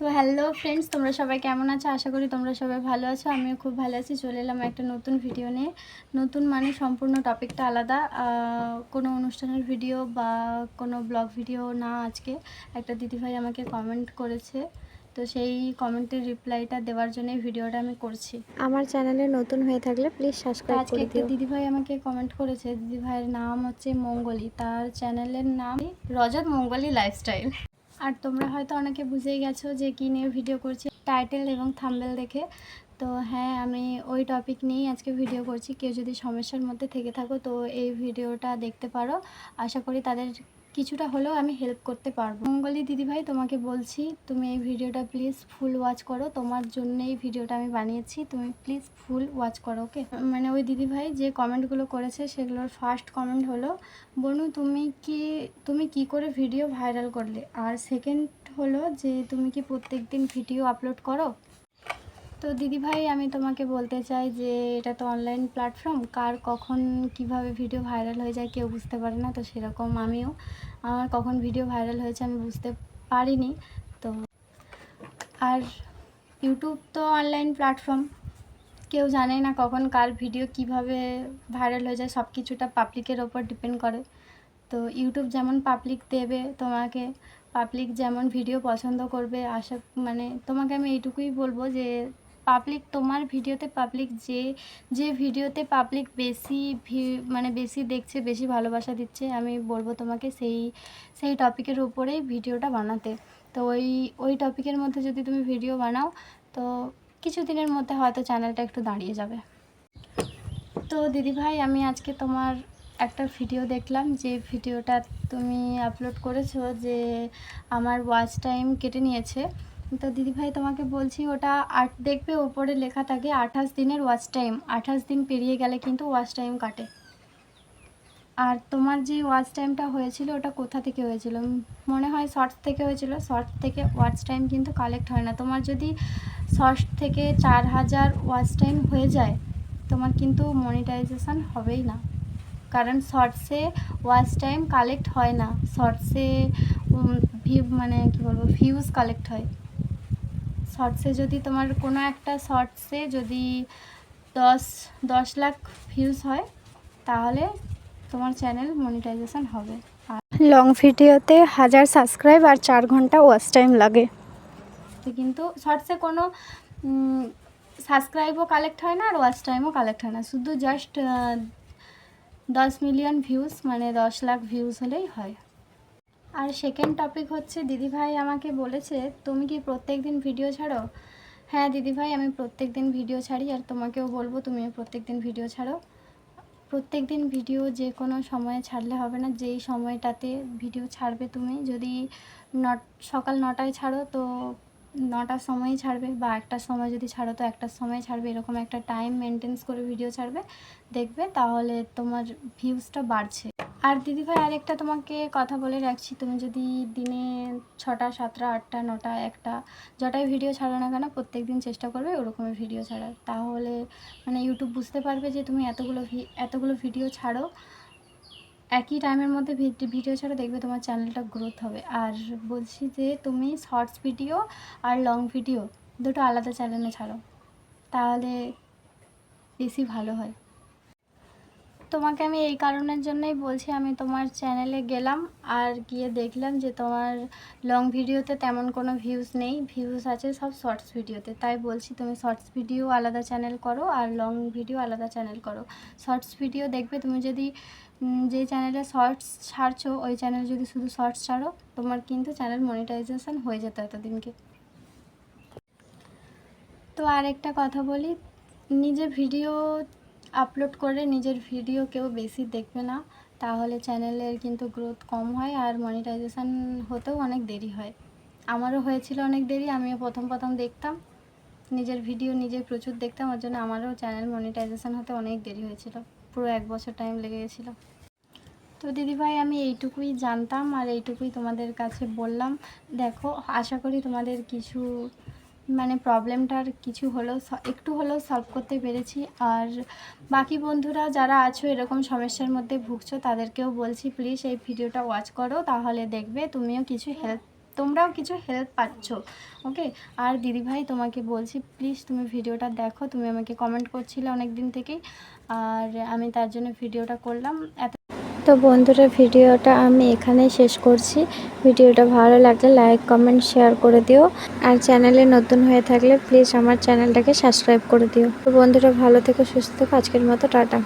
So hello friends, তোমরা সবাই কেমন আছো? আশা করি তোমরা সবাই ভালো আছো। আমিও খুব ভালো আছি। চলে এলাম একটা নতুন ভিডিও নিয়ে। নতুন মানে সম্পূর্ণ টপিকটা আলাদা, কোনো অনুষ্ঠানের ভিডিও বা কোনো ব্লগ ভিডিও না। আজকে একটা দিদিভাই আমাকে কমেন্ট করেছে, তো সেই কমেন্টের রিপ্লাইটা দেওয়ার জন্যই ভিডিওটা আমি করছি। আমার চ্যানেলে নতুন হয়ে থাকলে প্লিজ সাবস্ক্রাইব আজকে করে একটা দিও। দিদিভাই আমাকে কমেন্ট করেছে। দিদিভাইয়ের নাম হচ্ছে মঙ্গলি, তার চ্যানেলের নাম রজত মঙ্গলি লাইফস্টাইল। আর তোমরা হয়তো অনেকে বুঝেই গেছো যে কী নিয়ে ভিডিও করছি টাইটেল এবং থাম্বনেল দেখে। তো হ্যাঁ, আমি ওই টপিক নিয়েই আজকে ভিডিও করছি। কেউ যদি সমস্যার মধ্যে থেকে থাকো তো এই ভিডিওটা দেখতে পারো। আশা করি তাদের কিছুটা হলেও আমি হেল্প করতে পারবো। মঙ্গলি দিদিভাই, তোমাকে বলছি তুমি এই ভিডিওটা প্লিজ ফুল ওয়াচ করো। তোমার জন্য এই ভিডিওটা আমি বানিয়েছি, তুমি প্লিজ ফুল ওয়াচ করো, ওকে? মানে ওই দিদিভাই যে কমেন্টগুলো করেছে সেগুলোর ফার্স্ট কমেন্ট হলো, বনু তুমি কি করে ভিডিও ভাইরাল করলে? আর সেকেন্ড হলো যে তুমি কি প্রত্যেক দিন ভিডিও আপলোড করো? তো দিদিভাই, আমি তোমাকে বলতে চাই যে এটা তো অনলাইন প্ল্যাটফর্ম, কার কখন কিভাবে ভিডিও ভাইরাল হয়ে যায় কেউ বুঝতে পারে না। তো সেরকম আমার কখন ভিডিও ভাইরাল হয়েছে আমি বুঝতে পারিনি। তো আর ইউটিউব তো অনলাইন প্ল্যাটফর্ম, কেউ জানে না কখন কার ভিডিও কিভাবে ভাইরাল হয়ে যায়। সব কিছুটা পাবলিকের ওপর ডিপেন্ড করে। তো ইউটিউব যেমন পাবলিক দেবে তোমাকে, পাবলিক যেমন ভিডিও পছন্দ করবে, তোমাকে আমি এইটুকুই বলবো যে পাবলিক তোমার ভিডিওতে, পাবলিক যে ভিডিওতে পাবলিক বেশি বেশি দেখছে, বেশি ভালোবাসা দিচ্ছে, আমি বলবো তোমাকে সেই টপিকের উপরেই ভিডিওটা বানাতে। তো ওই টপিকের মধ্যে যদি তুমি ভিডিও বানাও তো কিছুদিনের মধ্যে হয়তো চ্যানেলটা একটু দাঁড়িয়ে যাবে। তো দিদিভাই, আমি আজকে তোমার একটা ভিডিও দেখলাম, যে ভিডিওটা তুমি আপলোড করেছো যে আমার ওয়াচ টাইম কেটে নিয়েছে। তো দিদিভাই, তোমাকে বলছি, ওটা দেখবে ওপরে লেখা থাকে 28 দিনের ওয়াচ টাইম। 28 দিন পেরিয়ে গেলে কিন্তু ওয়াচ টাইম কাটে। আর তোমার যে ওয়াচ টাইমটা হয়েছিল ওটা কোথা থেকে হয়েছিল? মনে হয় শর্টস থেকে হয়েছিল। শর্টস থেকে ওয়াচ টাইম কিন্তু কালেক্ট হয় না। তোমার যদি শর্টস থেকে 4000 ওয়াচ টাইম হয়ে যায় তোমার কিন্তু মনিটাইজেশন হবেই না, কারণ শর্টসে ওয়াচ টাইম কালেক্ট হয় না। শর্টসে ভিউজ কালেক্ট হয়। শর্টসে যদি তোমার কোনো একটা শর্টসে যদি 10 লাখ ভিউজ হয় তাহলে তোমার চ্যানেল মনিটাইজেশন হবে। আর লং ভিডিওতে 1000 সাবস্ক্রাইব আর 4 ঘন্টা ওয়াচ টাইম লাগে। কিন্তু শর্টসে কোনো সাবস্ক্রাইবও কালেক্ট হয় না আর ওয়াচ টাইমও কালেক্ট হয় না, শুধু just 10 million views 10 lakh views হলেই হয়। আর সেকেন্ড টপিক হচ্ছে, দিদিভাই আমাকে বলেছে তুমি কি প্রত্যেক দিন ভিডিও ছাড়ো? হ্যাঁ দিদিভাই, আমি প্রত্যেক দিন ভিডিও ছাড়ি। আর তোমাকেও বলবো তুমিও প্রত্যেক দিন ভিডিও ছাড়ো। প্রত্যেক দিন ভিডিও যে কোনো সময়ে ছাড়লে হবে না। যেই সময়টাতে ভিডিও ছাড়বে, তুমি যদি সকাল 9টায় ছাড়ো তো 9টার সময়ই ছাড়বে, বা 1টার সময় যদি ছাড়ো তো 1টার সময় ছাড়বে। এরকম একটা টাইম মেনটেন্স করে ভিডিও ছাড়বে, দেখবে তাহলে তোমার ভিউজটা বাড়ছে। আর দিদিভাই, আরেকটা তোমাকে কথা বলে রাখছি, তুমি যদি দিনে 6টা, 7টা, 8টা, 9টা, 1টা যটাই ভিডিও ছাড়ো না কেন প্রত্যেক দিন চেষ্টা করবে ওরকমের ভিডিও ছাড়ার। তাহলে ইউটিউব বুঝতে পারবে যে তুমি এতগুলো ভিডিও ছাড়ো, একই টাইমের মধ্যে ভিডিও ছাড়ো, দেখবে তোমার চ্যানেলটা গ্রোথ হবে। আর বলছি যে তুমি শর্টস ভিডিও আর লং ভিডিও দুটো আলাদা চ্যানেলে ছাড়ো, তাহলে বেশি ভালো হয়। তোমাকে আমি এই কারণের জন্যই বলছি, আমি তোমার চ্যানেলে গেলাম আর গিয়ে দেখলাম যে তোমার লং ভিডিওতে তেমন কোনো ভিউজ নেই, ভিউজ আছে সব শর্টস ভিডিওতে। তাই বলছি তুমি শর্টস ভিডিও আলাদা চ্যানেল করো আর লং ভিডিও আলাদা চ্যানেল করো। শর্টস ভিডিও দেখবে তুমি যদি যে চ্যানেলে শর্টস ছাড়ছো ওই চ্যানেলে যদি শুধু শর্টস ছাড়ো তোমার কিন্তু চ্যানেল মনিটাইজেশন হয়ে যেত এতদিনকে। তো আরেকটা কথা বলি, নিজের ভিডিও আপলোড করে নিজের ভিডিও কেউ বেশি দেখবে না, তাহলে চ্যানেলের কিন্তু গ্রোথ কম হয় আর মনিটাইজেশন হতেও অনেক দেরি হয়। আমারও হয়েছিল অনেক দেরি, আমিও প্রথম দেখতাম নিজের ভিডিও নিজে প্রচুর দেখতাম, ওর জন্য আমারও চ্যানেল মনিটাইজেশন হতে অনেক দেরি হয়েছিল, পুরো 1 বছর টাইম লেগে গেছিলো। তো দিদিভাই, আমি এইটুকুই জানতাম আর এইটুকুই তোমাদের কাছে বললাম। দেখো, আশা করি তোমাদের কিছু প্রবলেমটার কিছু হলেও একটু হলেও সলভ করতে পেরেছি। আর বাকি বন্ধুরা যারা আছো এরকম সমস্যার মধ্যে ভুগছো তাদেরকেও বলছি প্লিজ এই ভিডিওটা ওয়াচ করো, তাহলে দেখবে তুমিও কিছু হেল্প তোমরাও কিছু হেল্প পাচ্ছ। ওকে, আর দিদিভাই তোমাকে বলছি প্লিজ তুমি ভিডিওটা দেখো, তুমি আমাকে কমেন্ট করছিলে অনেক দিন থেকেই, আর আমি তার জন্য ভিডিওটা করলাম। তো বন্ধুরা, ভিডিওটা আমি এখানেই শেষ করছি। ভিডিওটা ভালো লাগলে লাইক কমেন্ট শেয়ার করে দিও, আর চ্যানেলে নতুন হয়ে থাকলে প্লিজ আমার চ্যানেলটাকে সাবস্ক্রাইব করে দিও। তো বন্ধুরা, ভালো থেকো, সুস্থ থেকো, আজকের মতো টাটা।